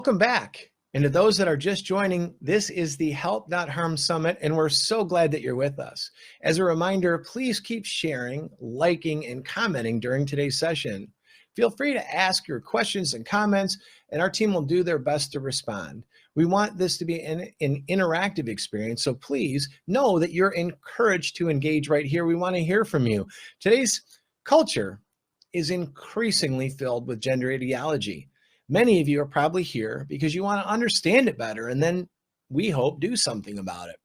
Welcome back. And to those that are just joining, this is the Help Not Harm Summit, and we're so glad that you're with us. As a reminder, please keep sharing, liking, and commenting during today's session. Feel free to ask your questions and comments, and our team will do their best to respond. We want this to be an interactive experience, so please know that you're encouraged to engage right here. We want to hear from you. Today's culture is increasingly filled with gender ideology. Many of you are probably here because you want to understand it better, and then we hope do something about it.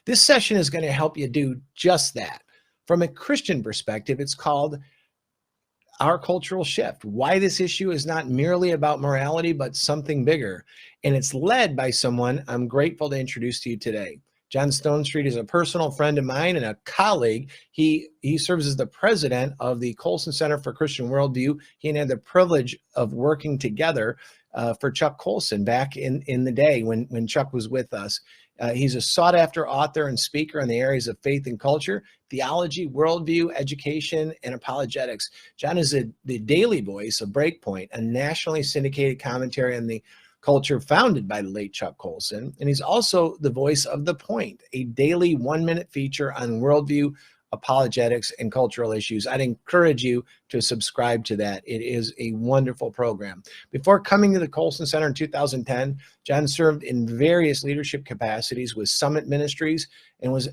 This session is going to help you do just that. From a Christian perspective, it's called Our Cultural Shift. Why this issue is not merely about morality, but something bigger. And it's led by someone I'm grateful to introduce to you today. John Stonestreet is a personal friend of mine and a colleague. He serves as the president of the Colson Center for Christian Worldview. He and I had the privilege of working together for Chuck Colson back in the day when Chuck was with us. He's a sought-after author and speaker in the areas of faith and culture, theology, worldview, education, and apologetics. John is the daily voice of Breakpoint, a nationally syndicated commentary on the culture founded by the late Chuck Colson. And he's also the voice of The Point, a daily 1-minute feature on worldview, apologetics, and cultural issues. I'd encourage you to subscribe to that. It is a wonderful program. Before coming to the Colson Center in 2010, John served in various leadership capacities with Summit Ministries and was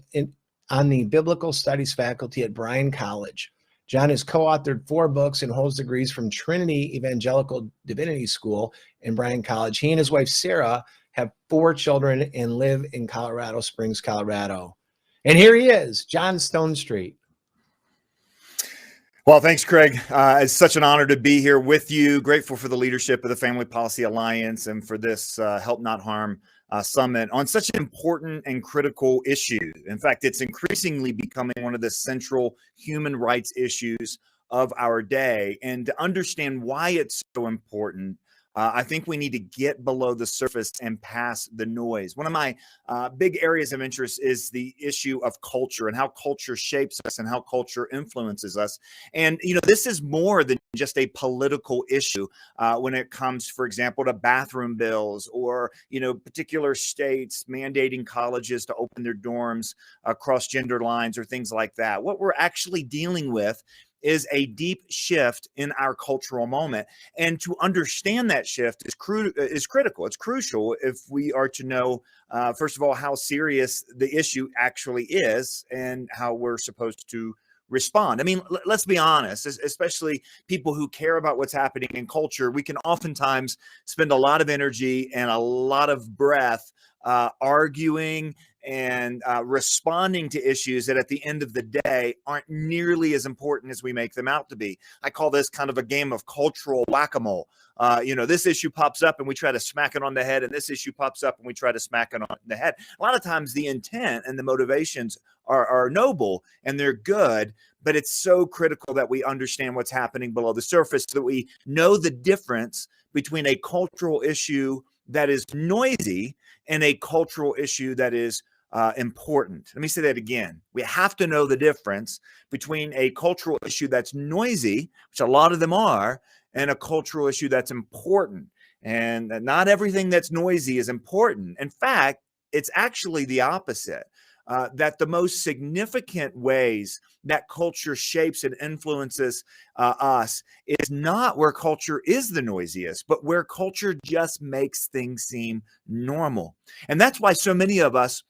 on the Biblical Studies faculty at Bryan College. John has co-authored 4 books and holds degrees from Trinity Evangelical Divinity School and Bryan College. He and his wife, Sarah, have 4 children and live in Colorado Springs, Colorado. And here he is, John Stonestreet. Well, thanks, Craig. It's such an honor to be here with you. Grateful for the leadership of the Family Policy Alliance and for this Help Not Harm Summit on such an important and critical issue. In fact, it's increasingly becoming one of the central human rights issues of our day. And to understand why it's so important, I think we need to get below the surface and past the noise. One of my big areas of interest is the issue of culture and how culture shapes us and how culture influences us. And, this is more than just a political issue when it comes, for example, to bathroom bills or, particular states mandating colleges to open their dorms across gender lines or things like that. What we're actually dealing with is a deep shift in our cultural moment. And to understand that shift is critical. It's crucial if we are to know, first of all, how serious the issue actually is and how we're supposed to respond. I mean, let's be honest, especially people who care about what's happening in culture, we can oftentimes spend a lot of energy and a lot of breath arguing and responding to issues that at the end of the day aren't nearly as important as we make them out to be. I call this kind of a game of cultural whack-a-mole. This issue pops up and we try to smack it on the head, and this issue pops up and we try to smack it on the head. A lot of times the intent and the motivations are noble and they're good, but it's so critical that we understand what's happening below the surface so that we know the difference between a cultural issue that is noisy and a cultural issue that is important. Let me say that again. We have to know the difference between a cultural issue that's noisy, which a lot of them are, and a cultural issue that's important. And not everything that's noisy is important. In fact, it's actually the opposite. That the most significant ways that culture shapes and influences us is not where culture is the noisiest, but where culture just makes things seem normal. And that's why so many of us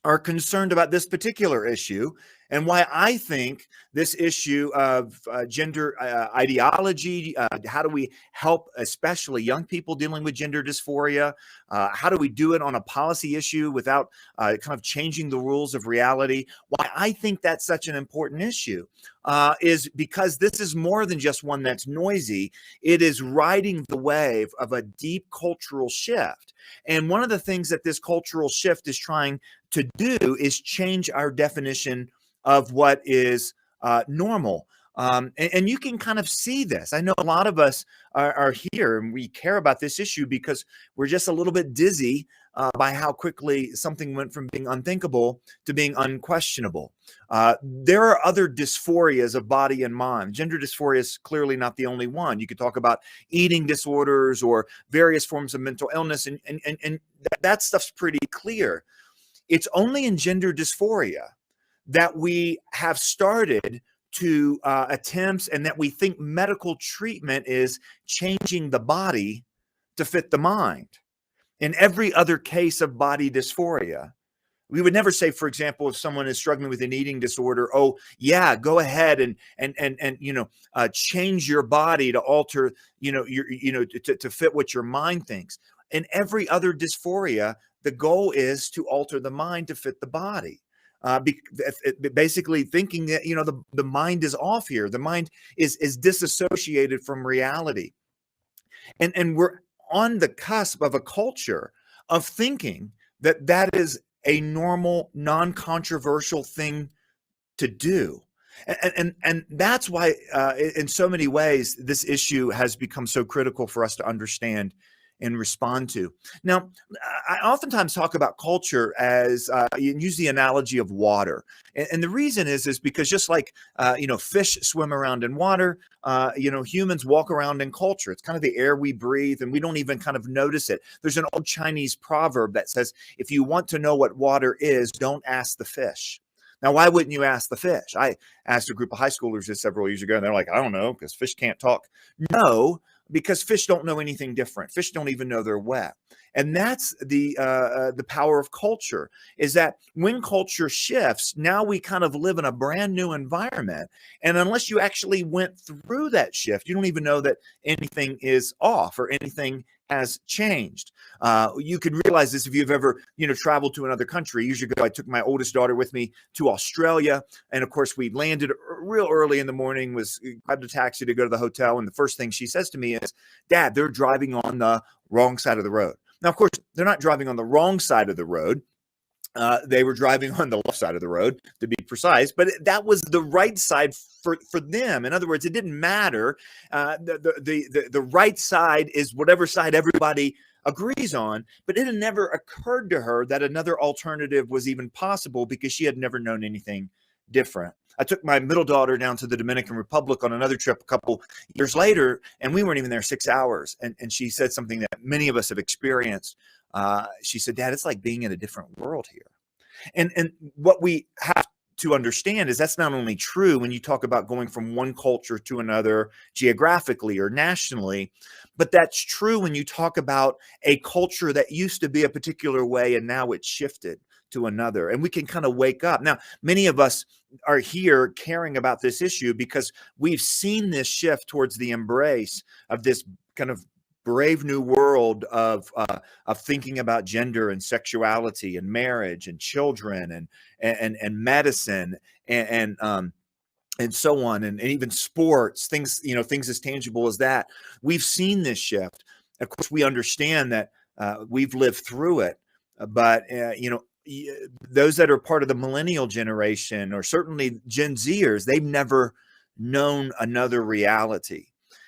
are concerned about this particular issue, and why I think this issue of gender ideology, how do we help especially young people dealing with gender dysphoria? How do we do it on a policy issue without kind of changing the rules of reality? Why I think that's such an important issue is because this is more than just one that's noisy. It is riding the wave of a deep cultural shift. And one of the things that this cultural shift is trying to do is change our definition of what is normal. And you can kind of see this. I know a lot of us are here and we care about this issue because we're just a little bit dizzy by how quickly something went from being unthinkable to being unquestionable. There are other dysphorias of body and mind. Gender dysphoria is clearly not the only one. You could talk about eating disorders or various forms of mental illness, and that stuff's pretty clear. It's only in gender dysphoria that we have started to attempts and that we think medical treatment is changing the body to fit the mind. In every other case of body dysphoria, we would never say, for example, if someone is struggling with an eating disorder, oh yeah, go ahead and change your body to alter, to fit what your mind thinks. In every other dysphoria, the goal is to alter the mind to fit the body. Basically thinking that, the mind is off here. The mind is disassociated from reality. And we're on the cusp of a culture of thinking that is a normal, non-controversial thing to do. And that's why, in so many ways, this issue has become so critical for us to understand and respond to. Now, I oftentimes talk about culture as use the analogy of water, and the reason is because just like fish swim around in water, humans walk around in culture. It's kind of the air we breathe, and we don't even kind of notice it. There's an old Chinese proverb that says, "If you want to know what water is, don't ask the fish." Now, why wouldn't you ask the fish? I asked a group of high schoolers this several years ago, and they're like, "I don't know, because fish can't talk." No, because fish don't know anything different. Fish don't even know they're wet. And that's the power of culture, is that when culture shifts, now we kind of live in a brand new environment. And unless you actually went through that shift, you don't even know that anything is off or anything has changed. You could realize this if you've ever, traveled to another country. Years ago, I took my oldest daughter with me to Australia. And of course, we landed real early in the morning, grabbed a taxi to go to the hotel. And the first thing she says to me is, "Dad, they're driving on the wrong side of the road." Now, of course, they're not driving on the wrong side of the road. They were driving on the left side of the road, to be precise, but that was the right side for them. In other words, it didn't matter. The right side is whatever side everybody agrees on, but it had never occurred to her that another alternative was even possible because she had never known anything different. I took my middle daughter down to the Dominican Republic on another trip a couple years later, and we weren't even there 6 hours. And she said something that many of us have experienced. She said, "Dad, it's like being in a different world here." And what we have to understand is that's not only true when you talk about going from one culture to another geographically or nationally, but that's true when you talk about a culture that used to be a particular way and now it's shifted to another. And we can kind of wake up. Now, many of us are here caring about this issue because we've seen this shift towards the embrace of this kind of brave new world of thinking about gender and sexuality and marriage and children and medicine and so on, and even sports, things as tangible as that. We've seen this shift. Of course, we understand that we've lived through it, but those that are part of the millennial generation, or certainly Gen Zers, they've never known another reality.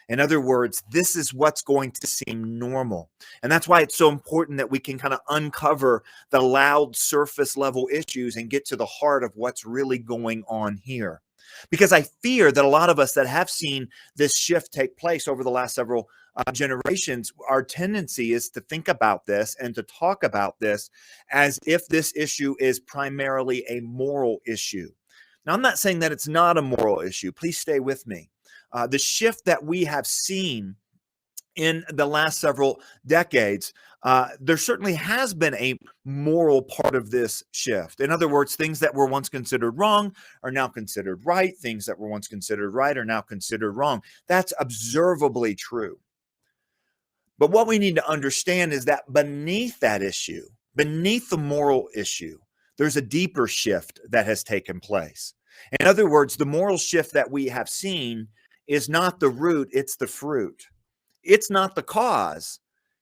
In other words, this is what's going to seem normal. And that's why it's so important that we can kind of uncover the loud surface level issues and get to the heart of what's really going on here. Because I fear that a lot of us that have seen this shift take place over the last several generations, our tendency is to think about this and to talk about this as if this issue is primarily a moral issue. Now, I'm not saying that it's not a moral issue. Please stay with me. The shift that we have seen in the last several decades, there certainly has been a moral part of this shift. In other words, things that were once considered wrong are now considered right. Things that were once considered right are now considered wrong. That's observably true. But what we need to understand is that beneath that issue, beneath the moral issue, there's a deeper shift that has taken place. In other words, the moral shift that we have seen is not the root, it's the fruit. It's not the cause,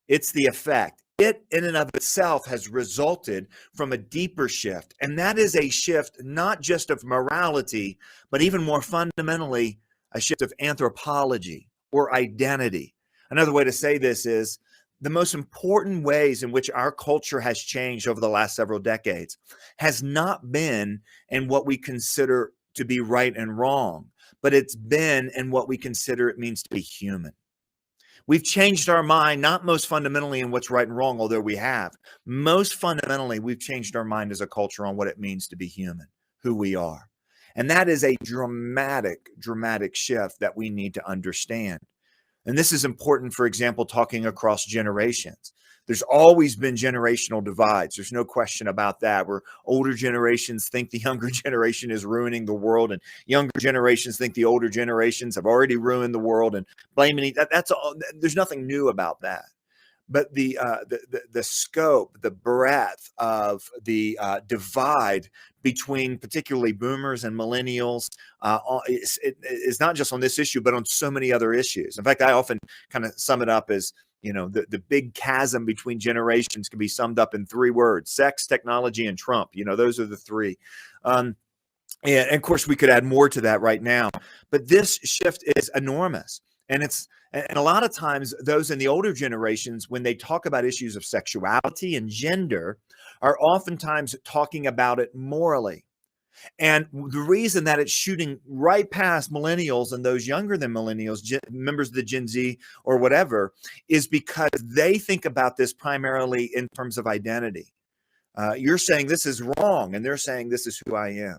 it's the effect. It in and of itself has resulted from a deeper shift. And that is a shift not just of morality, but even more fundamentally a shift of anthropology or identity. Another way to say this is the most important ways in which our culture has changed over the last several decades has not been in what we consider to be right and wrong, but it's been in what we consider it means to be human. We've changed our mind, not most fundamentally in what's right and wrong, although we have. Most fundamentally, we've changed our mind as a culture on what it means to be human, who we are. And that is a dramatic, dramatic shift that we need to understand. And this is important, for example, talking across generations. There's always been generational divides. There's no question about that, where older generations think the younger generation is ruining the world, and younger generations think the older generations have already ruined the world and blaming it. That's all. There's nothing new about that. But the scope, the breadth of the divide between particularly boomers and millennials is not just on this issue, but on so many other issues. In fact, I often kind of sum it up as, the big chasm between generations can be summed up in 3 words: sex, technology, and Trump. Those are the 3. And of course, we could add more to that right now. But this shift is enormous. And a lot of times those in the older generations, when they talk about issues of sexuality and gender, are oftentimes talking about it morally. And the reason that it's shooting right past millennials and those younger than millennials, members of the Gen Z or whatever, is because they think about this primarily in terms of identity. You're saying this is wrong, and they're saying this is who I am.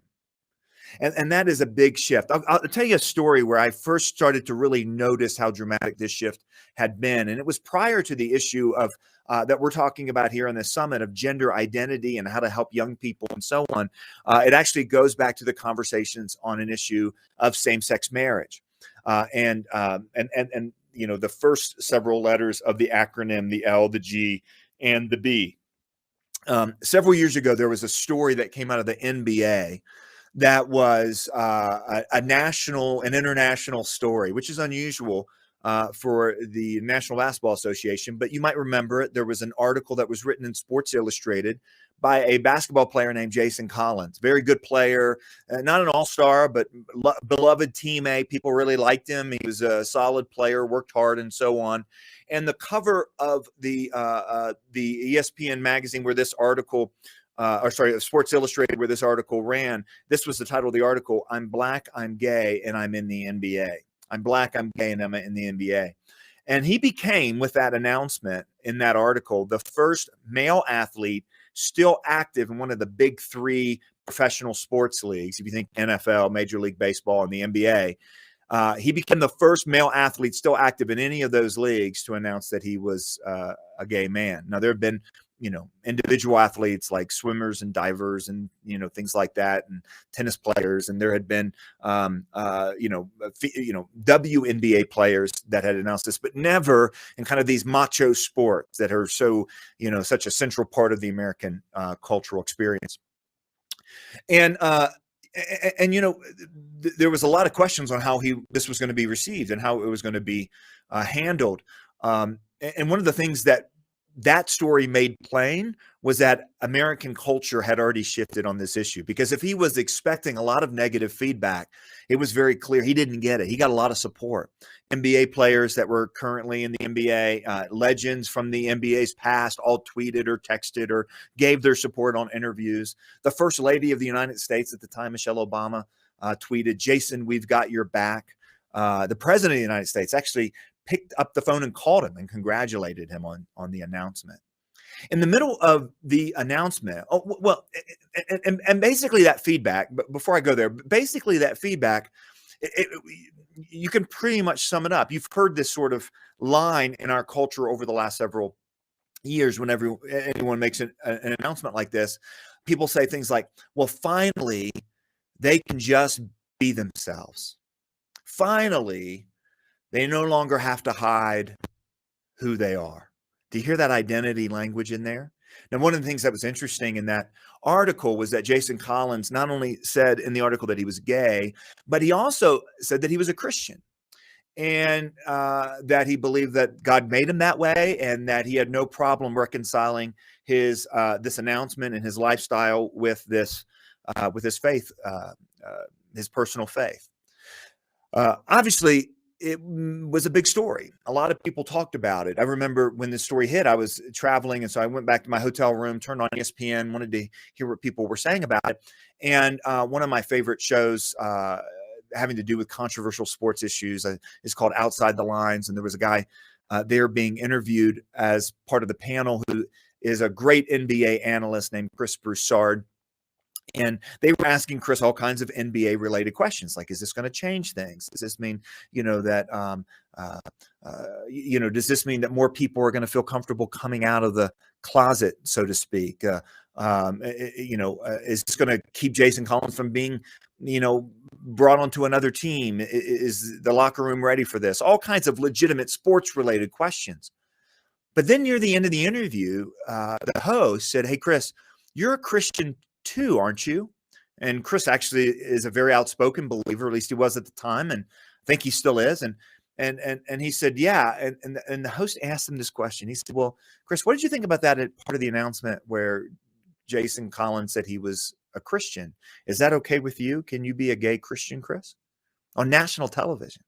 And that is a big shift. I'll tell you a story where I first started to really notice how dramatic this shift had been. And it was prior to the issue of that we're talking about here on this summit of gender identity and how to help young people and so on. It actually goes back to the conversations on an issue of same-sex marriage. And the first several letters of the acronym, the L, the G, and the B. Several years ago, there was a story that came out of the NBA that was a national and international story, which is unusual for the National Basketball Association. But you might remember it. There was an article that was written in Sports Illustrated by a basketball player named Jason Collins. Very good player, not an all-star, but beloved teammate. People really liked him. He was a solid player, worked hard, and so on. And the cover of the ESPN magazine where this article Sports Illustrated, where this article ran, this was the title of the article: "I'm Black, I'm Gay, and I'm in the NBA." I'm Black, I'm gay, and I'm in the NBA. And he became, with that announcement in that article, the first male athlete still active in one of the big 3 professional sports leagues. If you think NFL, Major League Baseball, and the NBA, he became the first male athlete still active in any of those leagues to announce that he was a gay man. Now, there have been individual athletes like swimmers and divers and, things like that, and tennis players. And there had been, WNBA players that had announced this, but never in kind of these macho sports that are so, such a central part of the American cultural experience. And there was a lot of questions on how this was going to be received and how it was going to be handled. And one of the things that story made plain was that American culture had already shifted on this issue, because if he was expecting a lot of negative feedback, it was very clear he didn't get it. He got a lot of support. NBA players that were currently in the NBA, legends from the NBA's past, all tweeted or texted or gave their support on interviews. The First Lady of the United States at the time, Michelle Obama, tweeted, "Jason, we've got your back." The President of the United States actually picked up the phone and called him and congratulated him on the announcement. In the middle of the announcement, and basically that feedback, but before I go there, basically that feedback, you can pretty much sum it up. You've heard this sort of line in our culture over the last several years. Whenever anyone makes an announcement like this, people say things like, well, finally, they can just be themselves. Finally, they no longer have to hide who they are. Do you hear that identity language in there? Now, one of the things that was interesting in that article was that Jason Collins not only said in the article that he was gay, but he also said that he was a Christian, and that he believed that God made him that way, and that he had no problem reconciling his this announcement and his lifestyle with his faith, his personal faith. Obviously, it was a big story. A lot of people talked about it. I remember when this story hit, I was traveling, and so I went back to my hotel room, turned on ESPN, wanted to hear what people were saying about it. And one of my favorite shows having to do with controversial sports issues is called Outside the Lines. And there was a guy there being interviewed as part of the panel who is a great NBA analyst named Chris Broussard. And they were asking Chris all kinds of NBA related questions, like, is this going to change things? Does this mean, that, does this mean that more people are going to feel comfortable coming out of the closet, so to speak? Is this going to keep Jason Collins from being, brought onto another team? Is the locker room ready for this? All kinds of legitimate sports related questions. But then near the end of the interview, the host said, "Hey, Chris, you're a Christian too, aren't you?" And Chris actually is a very outspoken believer, at least he was at the time, and I think he still is. And he said, "Yeah." And the host asked him this question. He said, "Well, Chris, what did you think about that at part of the announcement where Jason Collins said he was a Christian? Is that okay with you? Can you be a gay Christian, Chris?" On national television.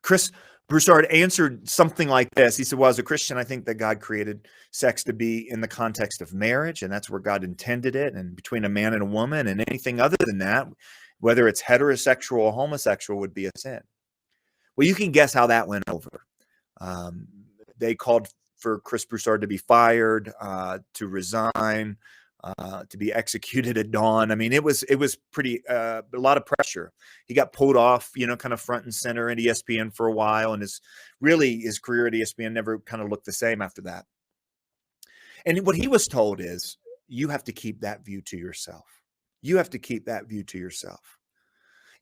Chris Broussard answered something like this. He said, "Well, as a Christian, I think that God created sex to be in the context of marriage, and that's where God intended it, and between a man and a woman, and anything other than that, whether it's heterosexual or homosexual, would be a sin." Well, you can guess how that went over. They called for Chris Broussard to be fired, to resign, to be executed at dawn. I mean, it was pretty a lot of pressure. He got pulled off, kind of front and center at ESPN for a while, and his career at ESPN never kind of looked the same after that. And what he was told is, you have to keep that view to yourself. You have to keep that view to yourself.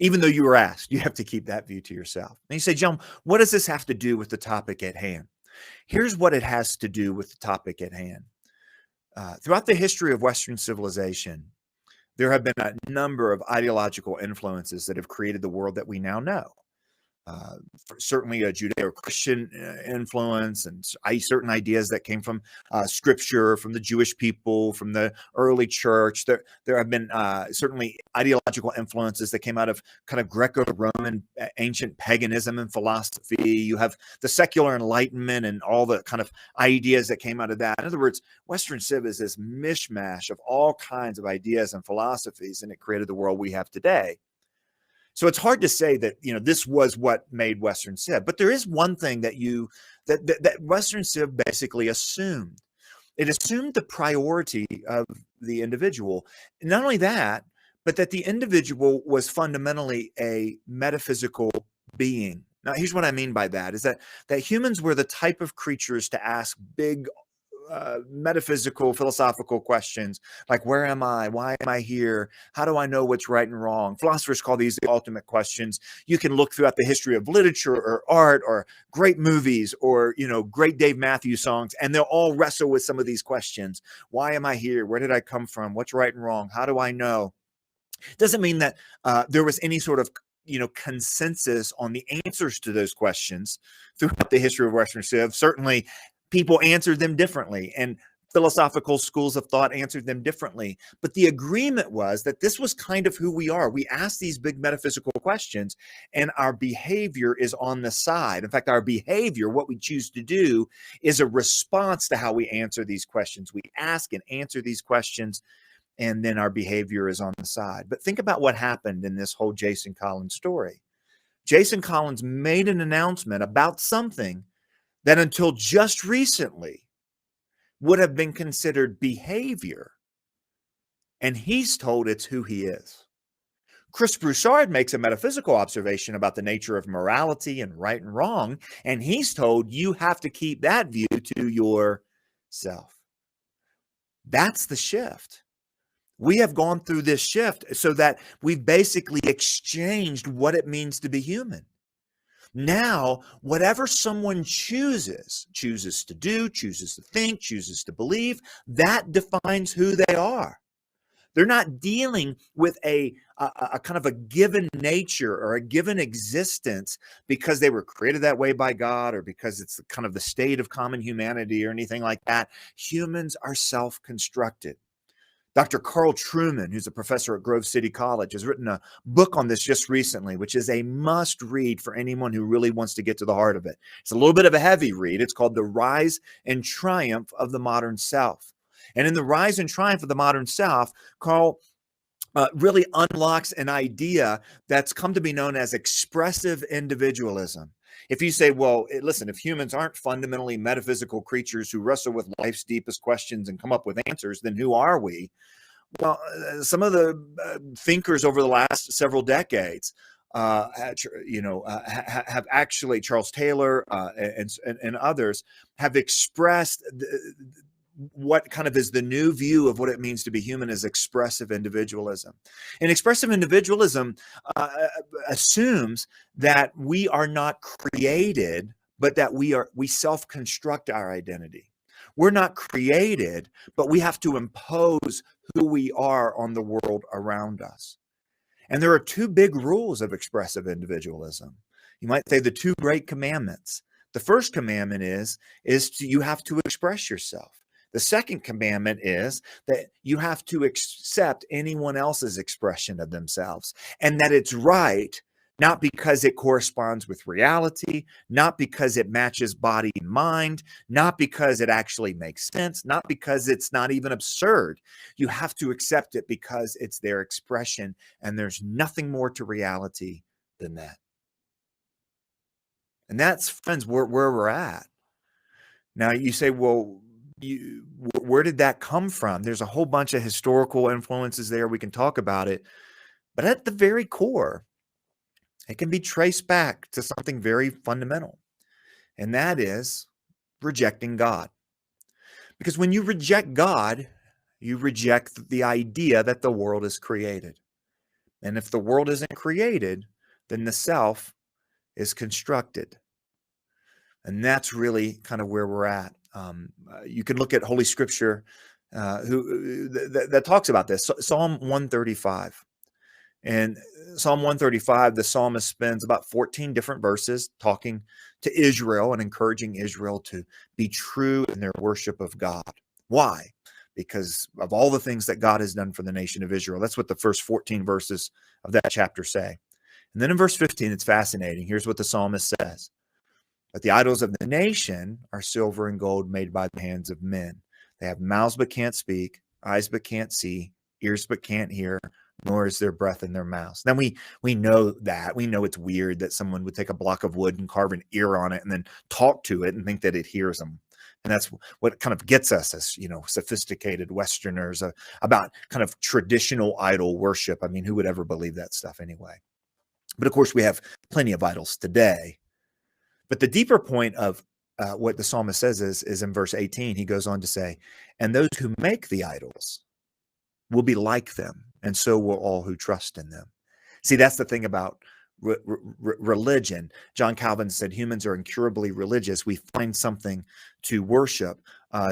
Even though you were asked, you have to keep that view to yourself. And you say, "John, what does this have to do with the topic at hand?" Here's what it has to do with the topic at hand. Throughout the history of Western civilization, there have been a number of ideological influences that have created the world that we now know. Certainly a Judeo-Christian influence, and certain ideas that came from Scripture, from the Jewish people, from the early church. There have been certainly ideological influences that came out of kind of Greco-Roman ancient paganism and philosophy. You have the secular Enlightenment and all the kind of ideas that came out of that. In other words, Western Civ is this mishmash of all kinds of ideas and philosophies, and it created the world we have today. So it's hard to say that, this was what made Western Civ, but there is one thing that Western Civ basically assumed. It assumed the priority of the individual. Not only that, but that the individual was fundamentally a metaphysical being. Now, here's what I mean by that, is that humans were the type of creatures to ask big metaphysical, philosophical questions like, where am I? Why am I here? How do I know what's right and wrong? Philosophers call these the ultimate questions. You can look throughout the history of literature or art or great movies or, great Dave Matthews songs, and they'll all wrestle with some of these questions. Why am I here? Where did I come from? What's right and wrong? How do I know? Doesn't mean that there was any sort of consensus on the answers to those questions throughout the history of Western Civ. Certainly, people answered them differently, and philosophical schools of thought answered them differently. But the agreement was that this was kind of who we are. We ask these big metaphysical questions, and our behavior is on the side. In fact, our behavior, what we choose to do, is a response to how we answer these questions. We ask and answer these questions, and then our behavior is on the side. But think about what happened in this whole Jason Collins story. Jason Collins made an announcement about something that until just recently would have been considered behavior. And he's told it's who he is. Chris Broussard makes a metaphysical observation about the nature of morality and right and wrong, and he's told you have to keep that view to yourself. That's the shift. We have gone through this shift so that we've basically exchanged what it means to be human. Now, whatever someone chooses to do, chooses to think, chooses to believe, that defines who they are. They're not dealing with a kind of a given nature or a given existence because they were created that way by God or because it's kind of the state of common humanity or anything like that. Humans are self-constructed. Dr. Carl Trueman, who's a professor at Grove City College, has written a book on this just recently, which is a must read for anyone who really wants to get to the heart of it. It's a little bit of a heavy read. It's called The Rise and Triumph of the Modern Self. And in The Rise and Triumph of the Modern Self, Carl really unlocks an idea that's come to be known as expressive individualism. If you say, well, listen, if humans aren't fundamentally metaphysical creatures who wrestle with life's deepest questions and come up with answers, then who are we? Well, some of the thinkers over the last several decades, have actually, Charles Taylor and others have expressed what kind of is the new view of what it means to be human is expressive individualism. And expressive individualism assumes that we are not created, but that we self-construct our identity. We're not created, but we have to impose who we are on the world around us. And there are two big rules of expressive individualism. You might say the two great commandments. The first commandment is you have to express yourself. The second commandment is that you have to accept anyone else's expression of themselves, and that it's right, not because it corresponds with reality, not because it matches body and mind, not because it actually makes sense, not because it's not even absurd. You have to accept it because it's their expression, and there's nothing more to reality than that. And that's, friends, where we're at. Now you say, well, where did that come from? There's a whole bunch of historical influences there. We can talk about it. But at the very core, it can be traced back to something very fundamental. And that is rejecting God. Because when you reject God, you reject the idea that the world is created. And if the world isn't created, then the self is constructed. And that's really kind of where we're at. You can look at Holy Scripture that talks about this. Psalm 135. And Psalm 135, the psalmist spends about 14 different verses talking to Israel and encouraging Israel to be true in their worship of God. Why? Because of all the things that God has done for the nation of Israel. That's what the first 14 verses of that chapter say. And then in verse 15, it's fascinating. Here's what the psalmist says. But the idols of the nation are silver and gold made by the hands of men. They have mouths but can't speak, eyes but can't see, ears but can't hear, nor is there breath in their mouths. Then we know that. We know it's weird that someone would take a block of wood and carve an ear on it and then talk to it and think that it hears them. And that's what kind of gets us as, sophisticated Westerners about kind of traditional idol worship. I mean, who would ever believe that stuff anyway? But of course, we have plenty of idols today. But the deeper point of what the psalmist says is in verse 18, he goes on to say, and those who make the idols will be like them, and so will all who trust in them. See, that's the thing about religion. John Calvin said humans are incurably religious. We find something to worship.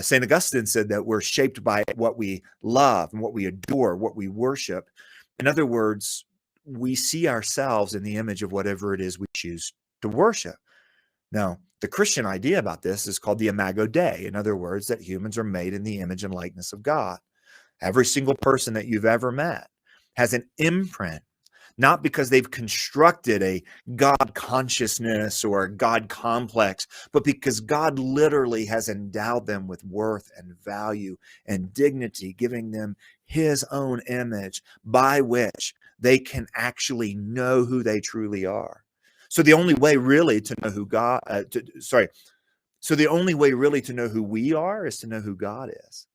St. Augustine said that we're shaped by what we love and what we adore, what we worship. In other words, we see ourselves in the image of whatever it is we choose to worship. Now, the Christian idea about this is called the Imago Dei. In other words, that humans are made in the image and likeness of God. Every single person that you've ever met has an imprint, not because they've constructed a God consciousness or a God complex, but because God literally has endowed them with worth and value and dignity, giving them his own image by which they can actually know who they truly are. So the only way really to know who the only way really to know who we are is to know who God is.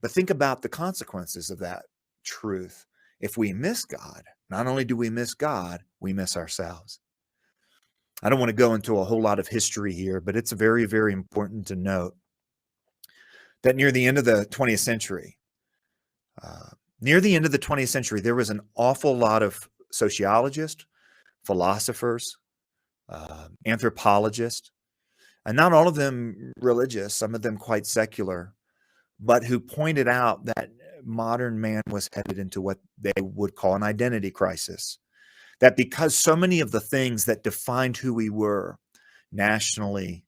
But think about the consequences of that truth. If we miss God, not only do we miss God, we miss ourselves. I don't want to go into a whole lot of history here, but it's very, very important to note that near the end of the 20th century, there was an awful lot of sociologists, philosophers, anthropologists, and not all of them religious, some of them quite secular, but who pointed out that modern man was headed into what they would call an identity crisis. That because so many of the things that defined who we were nationally,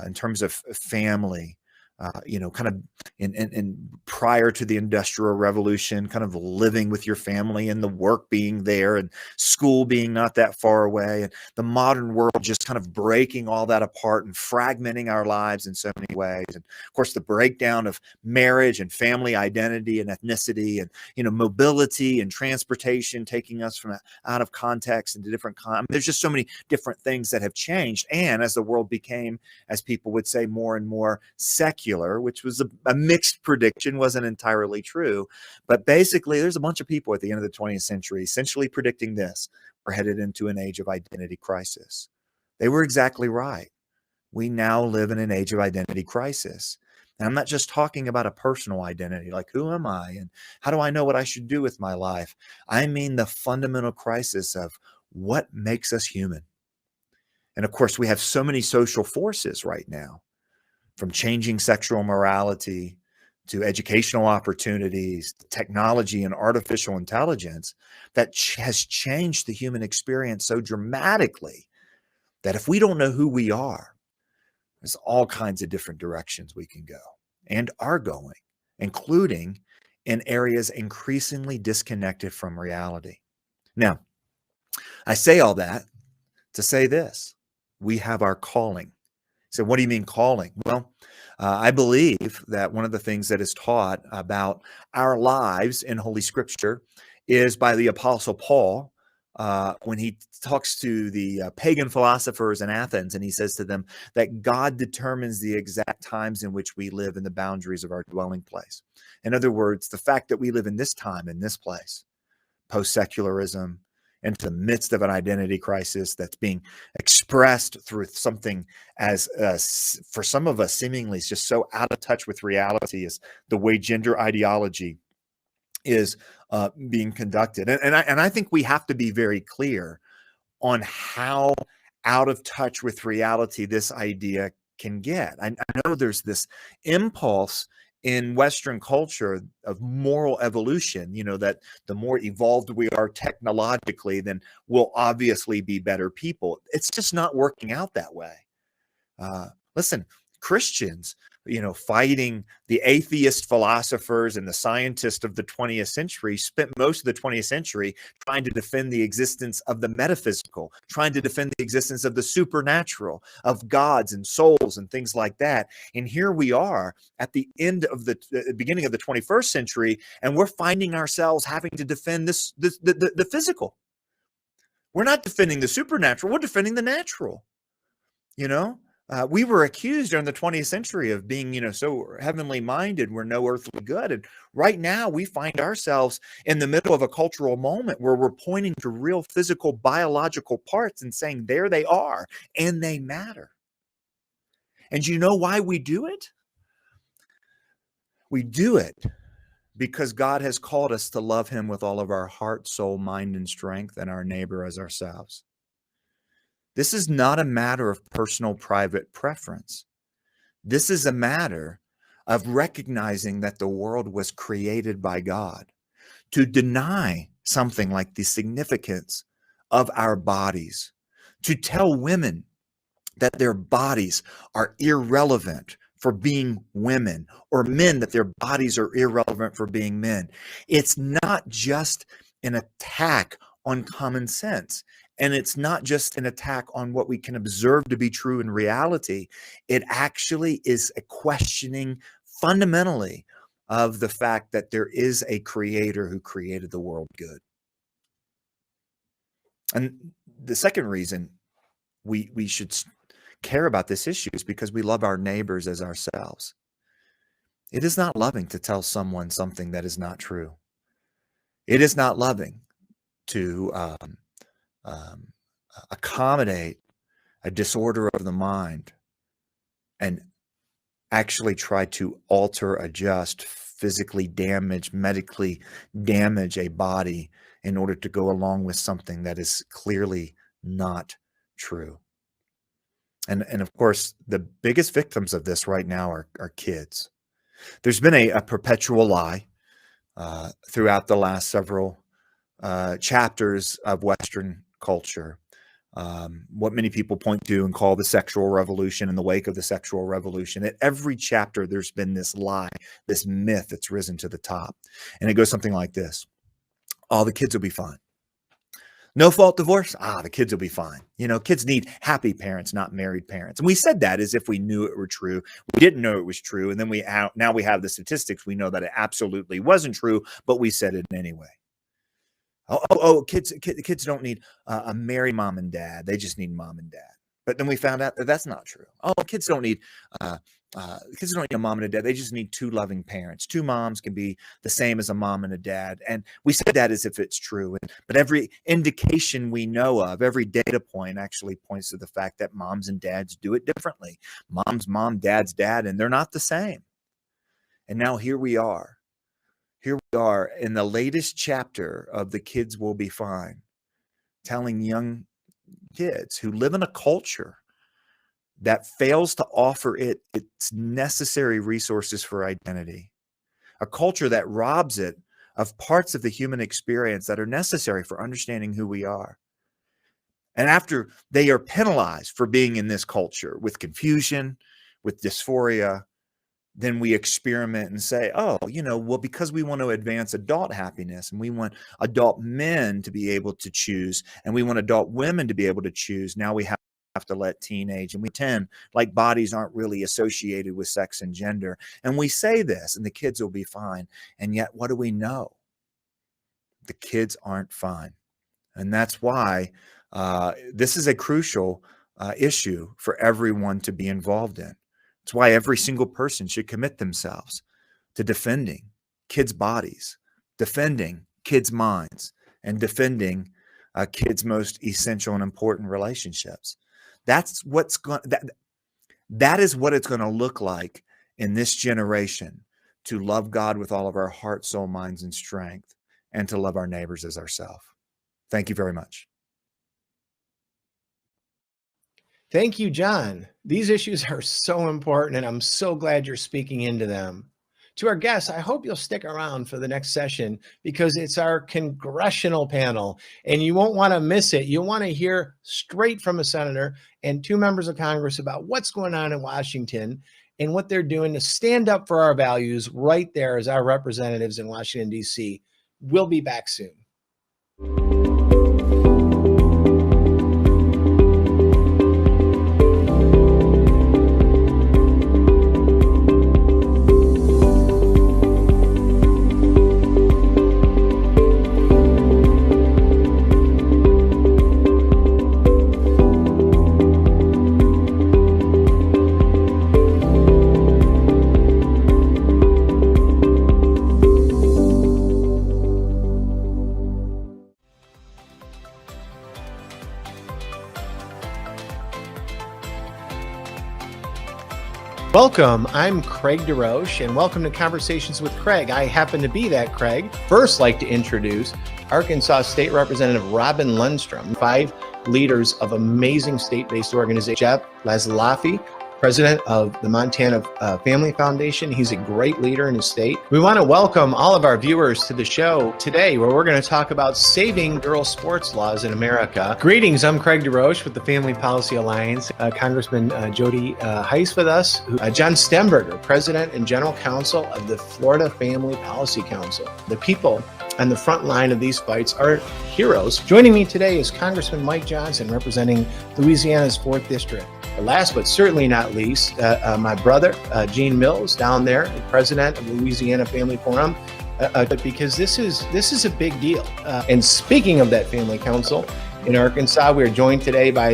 in terms of family, kind of in prior to the Industrial Revolution, kind of living with your family and the work being there and school being not that far away, and the modern world just kind of breaking all that apart and fragmenting our lives in so many ways. And of course, the breakdown of marriage and family identity and ethnicity and, mobility and transportation, taking us from out of context into different, there's just so many different things that have changed. And as the world became, as people would say, more and more secular, which was a mixed prediction, wasn't entirely true. But basically, there's a bunch of people at the end of the 20th century essentially predicting this. We're headed into an age of identity crisis. They were exactly right. We now live in an age of identity crisis. And I'm not just talking about a personal identity, like who am I and how do I know what I should do with my life? I mean the fundamental crisis of what makes us human. And of course, we have so many social forces right now, from changing sexual morality to educational opportunities, technology and artificial intelligence, that has changed the human experience so dramatically that if we don't know who we are, there's all kinds of different directions we can go and are going, including in areas increasingly disconnected from reality. Now, I say all that to say this: we have our calling. So what do you mean calling? Well, I believe that one of the things that is taught about our lives in Holy Scripture is by the Apostle Paul, when he talks to the pagan philosophers in Athens, and he says to them that God determines the exact times in which we live in the boundaries of our dwelling place. In other words, the fact that we live in this time, in this place, post-secularism, into the midst of an identity crisis that's being expressed through something as, for some of us, seemingly is just so out of touch with reality as the way gender ideology is being conducted. And I think we have to be very clear on how out of touch with reality this idea can get. I know there's this impulse in Western culture of moral evolution, that the more evolved we are technologically, then we'll obviously be better people. It's just not working out that way. Listen, Christians, fighting the atheist philosophers and the scientists of the 20th century, spent most of the 20th century trying to defend the existence of the metaphysical, trying to defend the existence of the supernatural, of gods and souls and things like that. And here we are at the end of the beginning of the 21st century, and we're finding ourselves having to defend the physical. We're not defending the supernatural, we're defending the natural. We were accused during the 20th century of being, so heavenly minded, we're no earthly good. And right now we find ourselves in the middle of a cultural moment where we're pointing to real physical, biological parts and saying, there they are, and they matter. And you know why we do it? We do it because God has called us to love him with all of our heart, soul, mind, and strength, and our neighbor as ourselves. This is not a matter of personal, private preference. This is a matter of recognizing that the world was created by God. To deny something like the significance of our bodies, to tell women that their bodies are irrelevant for being women, or men that their bodies are irrelevant for being men. It's not just an attack on common sense. And it's not just an attack on what we can observe to be true in reality. It actually is a questioning fundamentally of the fact that there is a creator who created the world good. And the second reason we should care about this issue is because we love our neighbors as ourselves. It is not loving to tell someone something that is not true. It is not loving to accommodate a disorder of the mind and actually try to alter, adjust, physically damage, medically damage a body in order to go along with something that is clearly not true. And of course, the biggest victims of this right now are kids. There's been a perpetual lie throughout the last several chapters of Western culture what many people point to and call the sexual revolution, in the wake of the sexual revolution. At every chapter, there's been this lie, this myth that's risen to the top. And it goes something like this. Oh, the kids will be fine. No fault divorce? The kids will be fine. Kids need happy parents, not married parents. And we said that as if we knew it were true. We didn't know it was true. And then now we have the statistics. We know that it absolutely wasn't true, but we said it anyway. Kids don't need a married mom and dad. They just need mom and dad. But then we found out that that's not true. Kids don't need a mom and a dad. They just need two loving parents. Two moms can be the same as a mom and a dad. And we said that as if it's true. But every indication we know of, every data point actually points to the fact that moms and dads do it differently. Mom's mom, dad's dad, and they're not the same. And now here we are. Here we are in the latest chapter of The Kids Will Be Fine, telling young kids who live in a culture that fails to offer its necessary resources for identity, a culture that robs it of parts of the human experience that are necessary for understanding who we are. And after they are penalized for being in this culture with confusion, with dysphoria, then we experiment and say, because we want to advance adult happiness and we want adult men to be able to choose and we want adult women to be able to choose, now we have to let teenage, and we pretend like bodies aren't really associated with sex and gender. And we say this, and the kids will be fine. And yet, what do we know? The kids aren't fine. And that's why this is a crucial issue for everyone to be involved in. It's why every single person should commit themselves to defending kids' bodies, defending kids' minds, and defending kids' most essential and important relationships. That is what it's going to look like in this generation, to love God with all of our heart, soul, minds, and strength, and to love our neighbors as ourselves. Thank you very much. Thank you, John. These issues are so important, and I'm so glad you're speaking into them. To our guests, I hope you'll stick around for the next session because it's our congressional panel, and you won't want to miss it. You'll want to hear straight from a senator and two members of Congress about what's going on in Washington and what they're doing to stand up for our values right there as our representatives in Washington, D.C. We'll be back soon. Welcome, I'm Craig DeRoche, and welcome to Conversations with Craig. I happen to be that Craig. First, like to introduce Arkansas State Representative Robin Lundstrom, 5 leaders of amazing state-based organization. Jeff Laszlafi, president of the Montana Family Foundation. He's a great leader in his state. We want to welcome all of our viewers to the show today, where we're going to talk about saving girls' sports laws in America. Greetings, I'm Craig DeRoche with the Family Policy Alliance. Congressman Jody Heiss with us. John Stemberger, president and general counsel of the Florida Family Policy Council. The people on the front line of these fights are heroes. Joining me today is Congressman Mike Johnson, representing Louisiana's 4th District. Last but certainly not least, my brother, Gene Mills, down there, the president of Louisiana Family Forum, because this is a big deal. And speaking of that family council in Arkansas, we are joined today by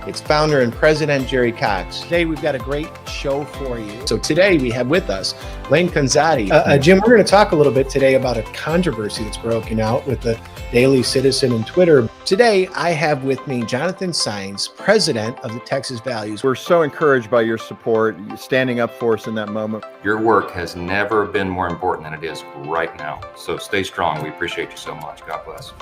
its founder and president, Jerry Cox. Today, we've got a great show for you. So today, we have with us Lane Conzatti. Jim, we're going to talk a little bit today about a controversy that's broken out with the Daily Citizen and Twitter. Today, I have with me Jonathan Saenz, president of the Texas Values. We're so encouraged by your support, standing up for us in that moment. Your work has never been more important than it is right now. So stay strong. We appreciate you so much. God bless.